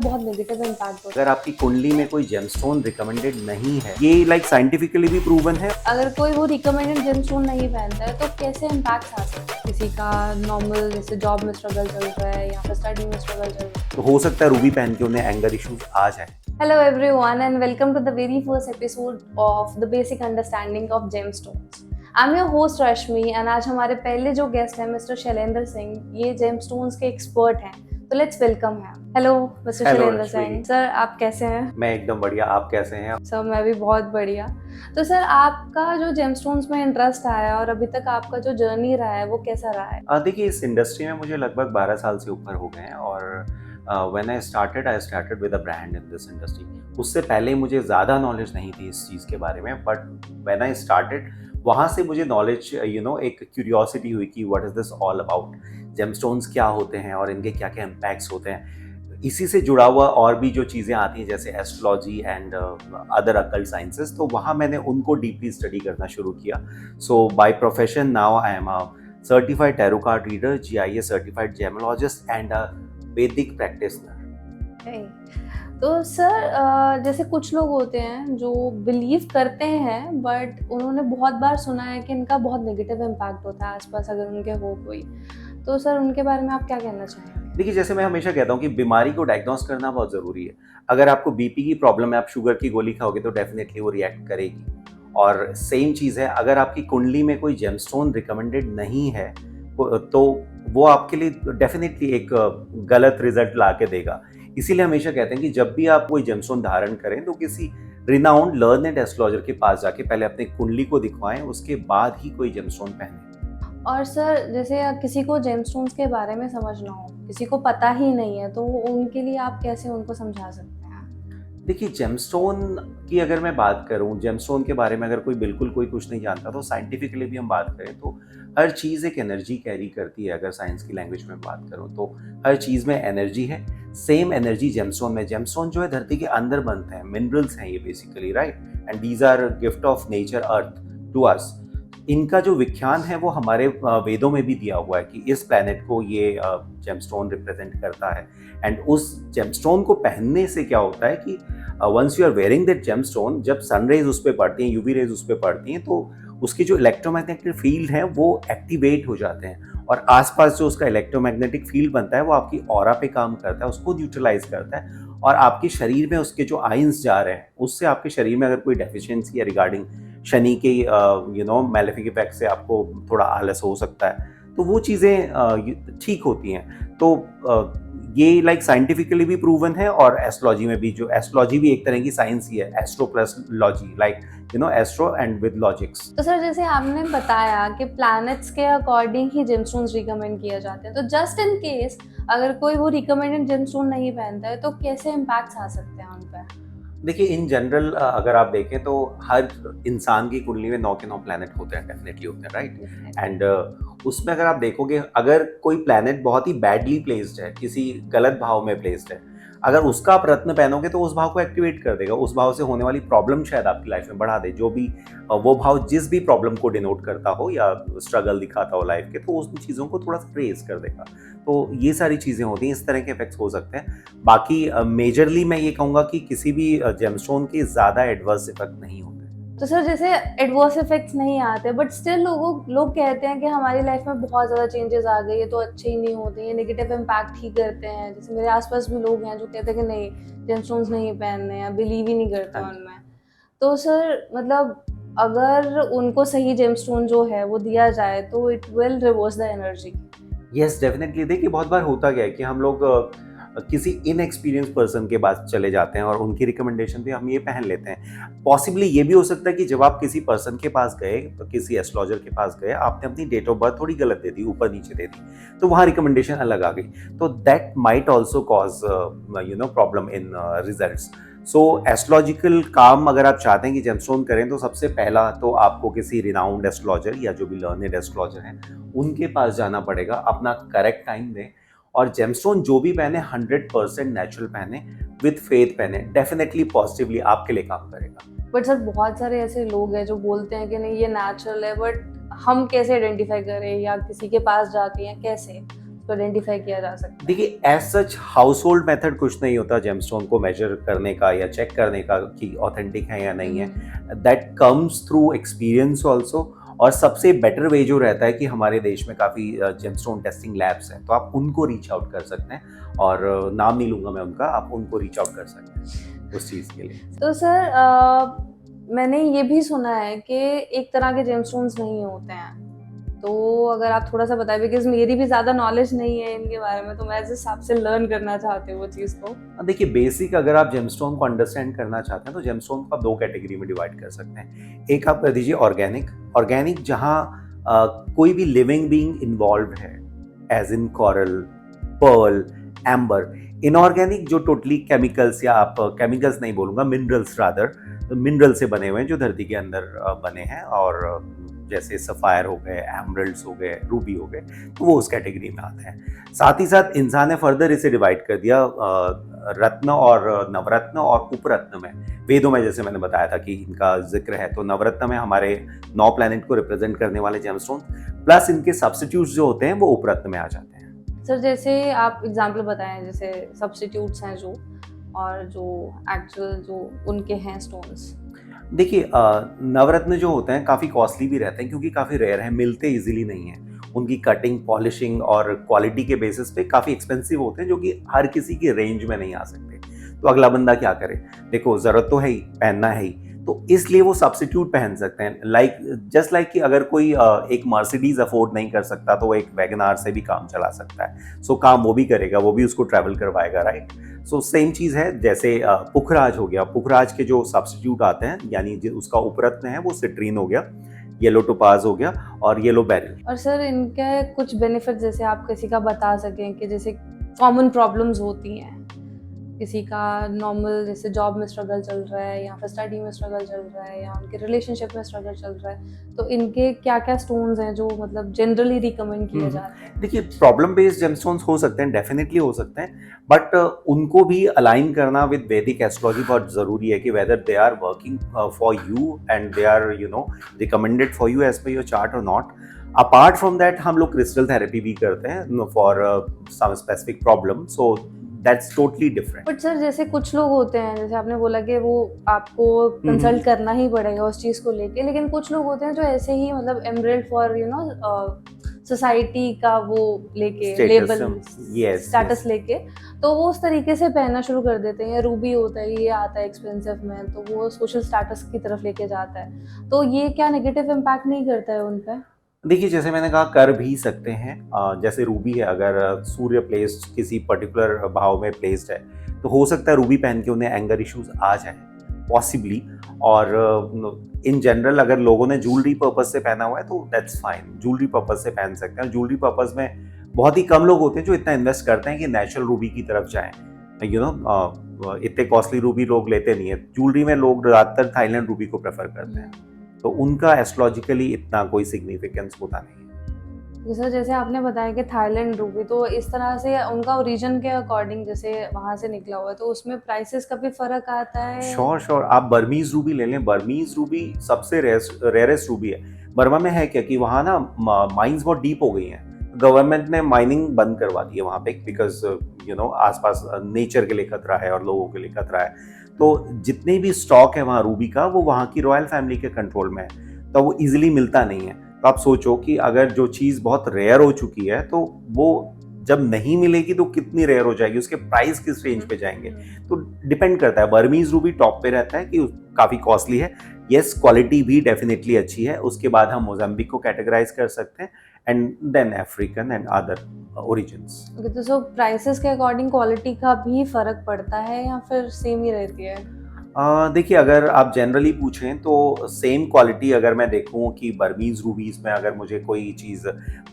बहुत negative impact होता अगर आपकी कुंडली में कोई जेमस्टोन रिकमेंडेड नहीं है, ये लाइक साइंटिफिकली भी प्रूवन है। है। अगर कोई वो रिकमेंडेड जेमस्टोन नहीं पहनता है तो कैसे इम्पैक्ट आ सकता है? किसी का नॉर्मल जैसे जॉब में स्ट्रगल चल रहा है या फिर स्टडी में स्ट्रगल चल रहा है। तो हो सकता है रूबी पहन के उन्हें एंगर इश्यूज आ जाए। Hello everyone and welcome to the very first episode of the basic understanding of gemstones. I'm your host Rashmi and आज हमारे पहले जो गेस्ट हैं मिस्टर शैलेंद्र सिंह, ये जेमस्टोन्स के एक्सपर्ट हैं, तो लेट्स वेलकम हैं। Hello mister Shailendra Singh sir, आप कैसे हैं? मैं एकदम बढ़िया, आप कैसे हैं? सर मैं भी बहुत बढ़िया। तो सर आपका जो जेमस्टोन्स में इंटरेस्ट आया और अभी तक आपका जो जर्नी रहा है वो कैसा रहा है? देखिए, इस इंडस्ट्री में मुझे लगभग 12 साल से ऊपर हो गए हैं और when I started with a brand in this industry. उससे पहले मुझे ज़्यादा नॉलेज नहीं थी इस चीज़ के बारे में, बट व्हेन आई स्टार्टेड वहाँ से मुझे नॉलेज एक क्यूरियोसिटी हुई कि what is this all about, gemstones क्या होते हैं और इनके क्या क्या इम्पैक्ट्स होते हैं। इसी से जुड़ा हुआ और भी जो चीज़ें आती हैं जैसे astrology and other occult sciences, तो वहाँ मैंने उनको डीपली स्टडी करना शुरू किया। So by profession now I am a certified tarot card reader, GIA certified gemologist and a Vedic practitioner. तो सर जैसे कुछ लोग होते हैं जो बिलीव करते हैं बट उन्होंने बहुत बार सुना है कि इनका बहुत नेगेटिव इम्पैक्ट होता है आसपास अगर उनके हो कोई, तो सर उनके बारे में आप क्या कहना चाहेंगे? देखिए, जैसे मैं हमेशा कहता हूँ कि बीमारी को डायग्नोस करना बहुत ज़रूरी है। अगर आपको बीपी की प्रॉब्लम है, आप शुगर की गोली खाओगे तो डेफिनेटली वो रिएक्ट करेगी। और सेम चीज़ है, अगर आपकी कुंडली में कोई जेमस्टोन रिकमेंडेड नहीं है तो वो आपके लिए डेफिनेटली एक गलत रिजल्ट ला के देगा। इसीलिए हमेशा कहते हैं कि जब भी आप कोई जेमस्टोन धारण करें तो किसी रिनाउंड लर्नेड एस्ट्रोलॉजर के पास जाके पहले अपनी कुंडली को दिखवाएं, उसके बाद ही कोई जेमस्टोन पहनें। और सर जैसे किसी को जेमस्टोन्स के बारे में समझना हो, किसी को पता ही नहीं है, तो उनके लिए आप कैसे उनको समझा सकते हैं? देखिए, जेमस्टोन की अगर मैं बात करूं, जेमस्टोन के बारे में अगर कोई बिल्कुल कोई कुछ नहीं जानता, तो साइंटिफिकली भी हम बात करें तो हर चीज़ एक एनर्जी कैरी करती है। अगर साइंस की लैंग्वेज में बात करूं तो हर चीज़ में एनर्जी है। सेम एनर्जी जेमस्टोन में, जेमस्टोन जो है धरती के अंदर बनते हैं, मिनरल्स हैं ये basically, right? And these are gift of nature earth to us. इनका जो विख्यान है वो हमारे वेदों में भी दिया हुआ है कि इस प्लैनेट को ये जेमस्टोन रिप्रेजेंट करता है। एंड उस जेमस्टोन को पहनने से क्या होता है कि once you are wearing that gemstone, जब सन रेज उस पर पड़ती हैं, UV रेज उस पर पड़ती हैं, तो उसकी जो इलेक्ट्रोमैग्नेटिक फील्ड है वो एक्टिवेट हो जाते हैं और आसपास जो उसका इलेक्ट्रोमैग्नेटिक फील्ड बनता है वो आपकी ऑरा पे काम करता है, उसको न्यूट्रलाइज करता है और आपके शरीर में उसके जो आयंस जा रहे हैं उससे आपके शरीर में अगर कोई डेफिशिएंसी है रिगार्डिंग शनि के मैलेफिक इफेक्ट से आपको थोड़ा आलस हो सकता है, तो वो चीज़ें ठीक होती हैं। तो ये लाइक साइंटिफिकली भी प्रूवन है और एस्ट्रोलॉजी में भी, जो एस्ट्रोलॉजी भी एक तरह की साइंस ही है, astro plus logy, like astro and with logics. तो सर जैसे आपने बताया कि प्लैनेट्स के अकॉर्डिंग ही जेमस्टोन्स रिकमेंड किए जाते हैं, तो जस्ट इन केस अगर कोई वो रिकमेंडेड जेमस्टोन नहीं पहनता है तो कैसे इम्पैक्ट्स आ सकते हैं उन पर? देखिए, इन जनरल अगर आप देखें तो हर इंसान की कुंडली में 9 के 9 प्लैनेट होते हैं, डेफिनेटली होते हैं, राइट? एंड उसमें अगर आप देखोगे, अगर कोई प्लैनेट बहुत ही बैडली प्लेस्ड है, किसी गलत भाव में प्लेस्ड है, अगर उसका आप रत्न पहनोगे तो उस भाव को एक्टिवेट कर देगा, उस भाव से होने वाली प्रॉब्लम शायद आपकी लाइफ में बढ़ा दे। जो भी वो भाव जिस भी प्रॉब्लम को डिनोट करता हो या स्ट्रगल दिखाता हो लाइफ के, तो उन चीज़ों को थोड़ा सा रेज कर देगा। तो ये सारी चीज़ें होती हैं, इस तरह के इफेक्ट्स हो सकते हैं। बाकी मेजरली मैं ये कहूँगा कि किसी भी जेमस्टोन के ज़्यादा एडवर्स इफेक्ट नहीं होते। तो सर जैसे एडवर्स इफेक्ट्स नहीं आते बट स्टिल लोग कहते हैं कि हमारी लाइफ में बहुत ज़्यादा चेंजेस आ गए, ये तो अच्छे ही नहीं होते, ये नेगेटिव इम्पैक्ट ही करते हैं। जैसे मेरे आसपास भी लोग हैं जो कहते हैं कि नहीं, जेमस्टोन्स नहीं पहनने हैं, बिलीव ही नहीं करते उनमें। तो सर मतलब अगर उनको सही जेमस्टोन जो है वो दिया जाए तो it will reverse the energy. Yes, definitely. देखिए, बहुत बार होता क्या है कि हम लोग किसी इनएक्सपीरियंस पर्सन के पास चले जाते हैं और उनकी रिकमेंडेशन पे हम ये पहन लेते हैं। पॉसिबली ये भी हो सकता है कि जब आप किसी पर्सन के पास गए, तो किसी एस्ट्रोलॉजर के पास गए, आपने अपनी डेट ऑफ बर्थ थोड़ी गलत दे दी, ऊपर नीचे दे दी, तो वहाँ रिकमेंडेशन अलग आ गई। तो that might also cause problem in results. So astrological काम अगर आप चाहते हैं कि जेमस्टोन करें, तो सबसे पहला तो आपको किसी रिनाउंड एस्ट्रोलॉजर या जो भी लर्नेड एस्ट्रोलॉजर हैं उनके पास जाना पड़ेगा, अपना करेक्ट टाइम दें और जेमस्टोन जो भी पहने 100% नेचुरल पहने, विद फेथ पहने, डेफिनेटली पॉजिटिवली आपके लिए काम करेगा। बट सर बहुत सारे ऐसे लोग हैं जो बोलते हैं कि नहीं ये नेचुरल है, बट हम कैसे आइडेंटिफाई करें या किसी के पास जाके या कैसे? उसको आइडेंटिफाई किया जा सकता है? देखिए as such house hold method कुछ नहीं होता जेमस्टोन को मेजर करने का या चेक करने का कि ऑथेंटिक है या नहीं है. That comes through experience also. और सबसे बेटर वे जो रहता है कि हमारे देश में काफ़ी जेमस्टोन टेस्टिंग लैब्स हैं, तो आप उनको रीच आउट कर सकते हैं. और नाम नहीं लूँगा मैं उनका, आप उनको रीच आउट कर सकते हैं उस चीज़ के लिए. तो सर मैंने ये भी सुना है कि एक तरह के जेमस्टोन्स नहीं होते हैं, तो अगर आप थोड़ा सा बताएं, बिकॉज मेरी भी ज़्यादा नॉलेज नहीं है इनके बारे में, तो मैं जिस हिसाब से लर्न करना चाहती हूँ वो चीज़ को. देखिए बेसिक अगर आप जेमस्टोन को अंडरस्टैंड करना चाहते हैं तो जेमस्टोन को आप दो कैटेगरी में डिवाइड कर सकते हैं. एक आप कर दीजिए ऑर्गेनिक. ऑर्गेनिक जहाँ कोई भी लिविंग बीइंग इन्वॉल्व है, as in coral, pearl, amber. Inorganic जो टोटली केमिकल्स, या आप केमिकल्स नहीं बोलूँगा, मिनरल्स रादर, मिनरल से बने हुए हैं जो धरती के अंदर बने हैं, और जैसे सफ़ायर हो गए, एमरल्ड्स हो गए, रूबी हो गए, तो वो उस कैटेगरी में आते हैं. साथ ही साथ इंसान ने फर्दर इसे डिवाइड कर दिया रत्न और नवरत्न और उपरत्न में. वेदों में जैसे मैंने बताया था कि इनका जिक्र है, तो नवरत्न में हमारे 9 प्लैनेट को रिप्रेजेंट करने वाले जेमस्टोन, प्लस इनके सब्स्टिट्यूट्स जो होते हैं वो उपरत्न में आ जाते हैं. सर जैसे आप एग्जांपल बताएं, जैसे सब्स्टिट्यूट्स हैं जो, और जो एक्चुअल जो उनके हैं स्टोन्स. देखिए नवरत्न जो होते हैं काफ़ी कॉस्टली भी रहते हैं क्योंकि काफ़ी रेयर हैं, मिलते इजीली नहीं हैं. उनकी कटिंग, पॉलिशिंग और क्वालिटी के बेसिस पे काफ़ी एक्सपेंसिव होते हैं, जो कि हर किसी की रेंज में नहीं आ सकते. तो अगला बंदा क्या करे? देखो ज़रूरत तो है ही, पहनना है ही, तो इसलिए वो सब्स्टिट्यूट पहन सकते हैं. जस्ट लाइक कि अगर कोई एक मर्सिडीज अफोर्ड नहीं कर सकता तो वो एक वैगनार से भी काम चला सकता है. सो काम वो भी करेगा, वो भी उसको ट्रैवल करवाएगा, राइट? सो सेम चीज़ है. जैसे पुखराज हो गया, पुखराज के जो सब्स्टिट्यूट आते हैं, यानी जो उसका उपरत्न है वो सिट्रीन हो गया, येलो टोपाज हो गया और येलो बेरिल. और सर इनके कुछ बेनिफिट जैसे आप किसी का बता सकें कि जैसे कॉमन प्रॉब्लम्स होती हैं, किसी का नॉर्मल जैसे जॉब में स्ट्रगल चल रहा है, या फिर स्टडी में स्ट्रगल चल रहा है, या उनके रिलेशनशिप में स्ट्रगल चल रहा है, तो इनके क्या क्या स्टोन्स हैं जो मतलब जनरली रिकमेंड किए जाते हैं? देखिए प्रॉब्लम बेस्ड जेमस्टोन्स हो सकते हैं, डेफिनेटली हो सकते हैं, बट उनको भी अलाइन करना विद वैदिक एस्ट्रोलॉजी बहुत ज़रूरी है कि whether they are working for you and they are recommended for you as per your chart और नॉट. अपार्ट फ्रॉम दैट हम लोग क्रिस्टल थेरेपी भी करते हैं for some specific problem. So that's totally different. But sir जैसे कुछ लोग होते हैं, जैसे आपने बोला कि वो आपको कंसल्ट करना ही पड़ेगा उस चीज़ को लेके, लेकिन कुछ लोग होते हैं जो ऐसे ही मतलब एमरल्ड फॉर सोसाइटी का वो लेके लेबल, स्टेटस लेके, तो वो उस तरीके से पहनना शुरू कर देते हैं. रूबी होता है, ये आता है एक्सपेंसिव में, तो वो सोशल स्टेटस की तरफ लेके जाता है. तो ये क्या नेगेटिव इम्पैक्ट नहीं करता है उन पर? देखिए जैसे मैंने कहा कर भी सकते हैं. जैसे रूबी है, अगर सूर्य प्लेस्ड किसी पर्टिकुलर भाव में प्लेस्ड है तो हो सकता है रूबी पहन के उन्हें एंगर इश्यूज आ जाए, पॉसिबली. और इन जनरल अगर लोगों ने ज्वेलरी पर्पज से पहना हुआ है तो दैट्स फाइन, ज्वेलरी पर्पज से पहन सकते हैं. ज्वेलरी पर्पज में बहुत ही कम लोग होते हैं जो इतना इन्वेस्ट करते हैं कि नेचुरल रूबी की तरफ जाएं. इतने कॉस्टली रूबी लोग लेते नहीं है. ज्वेलरी में लोग ज़्यादातर थाईलैंड रूबी को प्रेफर करते हैं, तो उनका एस्ट्रोलॉजिकली इतना कोई सिग्निफिकेंस होता नहीं है. सर जैसे आपने बताया कि थाईलैंड रूबी, तो इस तरह से उनका ओरिजिन के अकॉर्डिंग जैसे वहाँ से निकला हुआ है, तो उसमें प्राइसेस का भी फर्क आता है? श्योर. आप बर्मीज रूबी ले लें. बर्मीज रूबी सबसे रेयरेस्ट रूबी है. बर्मा में है क्या कि वहाँ ना माइंस बहुत डीप हो गई हैं. गवर्नमेंट ने माइनिंग बंद करवा दी है वहाँ पे, बिकॉज आसपास नेचर के लिए खतरा है और लोगों के लिए खतरा है. तो जितने भी स्टॉक है वहाँ रूबी का, वो वहाँ की रॉयल फैमिली के कंट्रोल में है, तो वो इजीली मिलता नहीं है. तो आप सोचो कि अगर जो चीज़ बहुत रेयर हो चुकी है तो वो जब नहीं मिलेगी तो कितनी रेयर हो जाएगी, उसके प्राइस किस रेंज पे जाएंगे. तो डिपेंड करता है. बर्मीज रूबी टॉप पे रहता है कि काफ़ी कॉस्टली है. येस, क्वालिटी भी डेफिनेटली अच्छी है. उसके बाद हम मोजाम्बिक को कैटेगराइज कर सकते हैं, and then African and other origins. Okay, तो सो प्राइसेस के अकॉर्डिंग क्वालिटी का भी फर्क पड़ता है या फिर सेम ही रहती है? देखिए अगर आप जनरली पूछें तो सेम क्वालिटी अगर मैं देखूं कि बर्मीज रूबीज में अगर मुझे कोई चीज़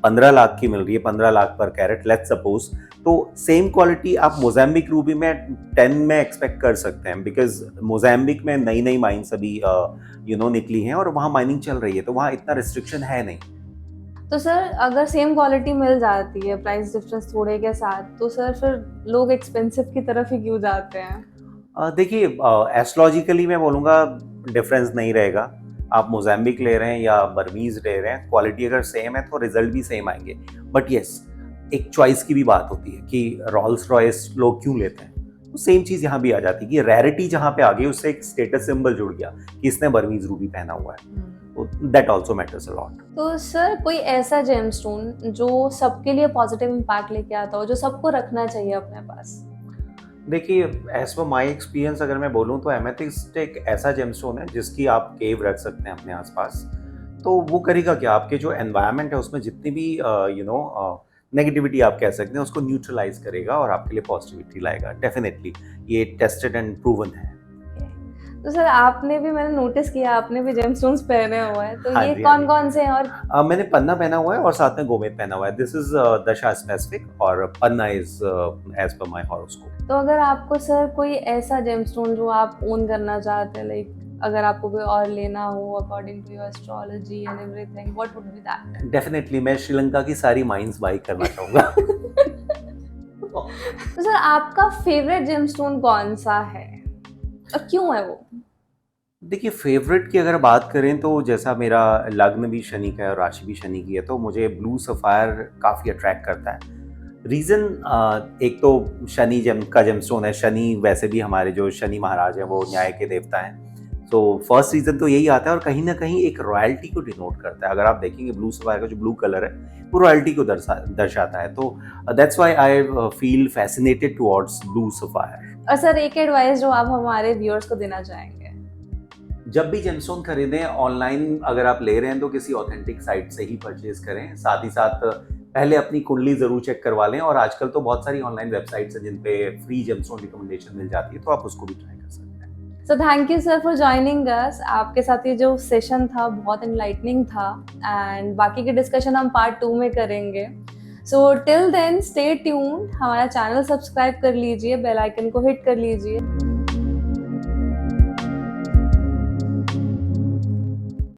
15 लाख की मिल रही है, 15 लाख पर कैरेट लेट्स सपोज, तो सेम क्वालिटी आप मोजाम्बिक रूबी में 10 में एक्सपेक्ट कर सकते हैं. बिकॉज मोजाम्बिक में नई नई माइंस अभी निकली हैं और वहाँ माइनिंग चल रही है, तो वहाँ इतना रिस्ट्रिक्शन है नहीं. तो सर अगर सेम क्वालिटी मिल जाती है प्राइस डिफरेंस थोड़े के साथ, तो सर फिर लोग एक्सपेंसिव की तरफ ही क्यों जाते हैं? देखिए एस्ट्रोलॉजिकली मैं बोलूँगा डिफरेंस नहीं रहेगा. आप मोजाम्बिक ले रहे हैं या बर्मीज ले रहे हैं, क्वालिटी अगर सेम है तो रिजल्ट भी सेम आएंगे. बट येस, एक चॉइस की भी बात होती है कि रॉल्स रॉयस लोग क्यों लेते हैं, तो सेम चीज़ यहाँ भी आ जाती है कि रैरिटी जहाँ पे आ गई उससे एक स्टेटस सिंबल जुड़ गया कि इसने बर्मीज रूबी पहना हुआ है, तो that also matters a lot. तो सर कोई ऐसा जेमस्टोन जो सबके लिए पॉजिटिव इम्पैक्ट लेके आता हो, जो सबको रखना चाहिए अपने पास? देखिए, एज पर माई एक्सपीरियंस अगर मैं बोलूँ तो एमेथिस्ट एक ऐसा जेमस्टोन है जिसकी आप केव रख सकते हैं अपने आसपास। तो वो करेगा क्या, आपके जो एनवायरनमेंट है उसमें जितनी भी नेगेटिविटी आप कह सकते हैं उसको न्यूट्रलाइज करेगा और आपके लिए पॉजिटिविटी लाएगा। डेफिनेटली ये टेस्टेड एंड प्रूवन है। तो सर आपने भी, मैंने नोटिस किया आपने भी जेमस्टोन्स पहने हुए हैं, तो हाँ ये जी, हाँ कौन जी। कौन से हैं? और मैंने पन्ना पहना हुआ है और साथ में गोमेद पहना हुआ है। दिस इज दशा स्पेसिफिक और panna is as per my horoscope. तो अगर आपको सर कोई ऐसा जेमस्टोन जो आप ओन करना चाहते हैं, लाइक अगर आपको कोई और लेना हो according to your astrology and everything, what would be that? Definitely मैं श्रीलंका की सारी माइंस बाई करना चाहूँगा। तो सर आपका फेवरेट जेमस्टोन कौन सा है और क्यों है वो? देखिए, फेवरेट की अगर बात करें तो जैसा मेरा लग्न भी शनि का है और राशि भी शनि की है, तो मुझे ब्लू सफ़ायर काफ़ी अट्रैक्ट करता है। रीज़न एक तो शनि का जेमस्टोन है। शनि वैसे भी हमारे जो शनि महाराज हैं वो न्याय के देवता हैं। तो फर्स्ट रीज़न तो यही आता है और कहीं ना कहीं एक रॉयल्टी को डिनोट करता है। अगर आप देखेंगे ब्लू सफ़ायर का जो ब्लू कलर है वो रॉयल्टी को दर्शाता है। तो that's why I feel fascinated towards blue sapphire. और सर एक एडवाइस जो आप हमारे व्यूअर्स को देना चाहेंगे? जब भी जेमस्टोन खरीदें, ऑनलाइन अगर आप ले रहे हैं तो किसी ऑथेंटिक साइट से ही परचेज करें। साथ ही साथ पहले अपनी कुंडली ज़रूर चेक करवा लें और आजकल तो बहुत सारी ऑनलाइन वेबसाइट्स हैं जिन पे फ्री जेमस्टोन रिकमेंडेशन मिल जाती है, तो आप उसको भी ट्राई कर सकते हैं। So thank you sir for joining us. आपके साथ ये जो सेशन था बहुत एनलाइटनिंग था एंड बाकी के डिस्कशन हम पार्ट 2 में करेंगे। So till then stay tuned, हमारा चैनल सब्सक्राइब कर लीजिए, बेल आइकन को हिट कर लीजिए।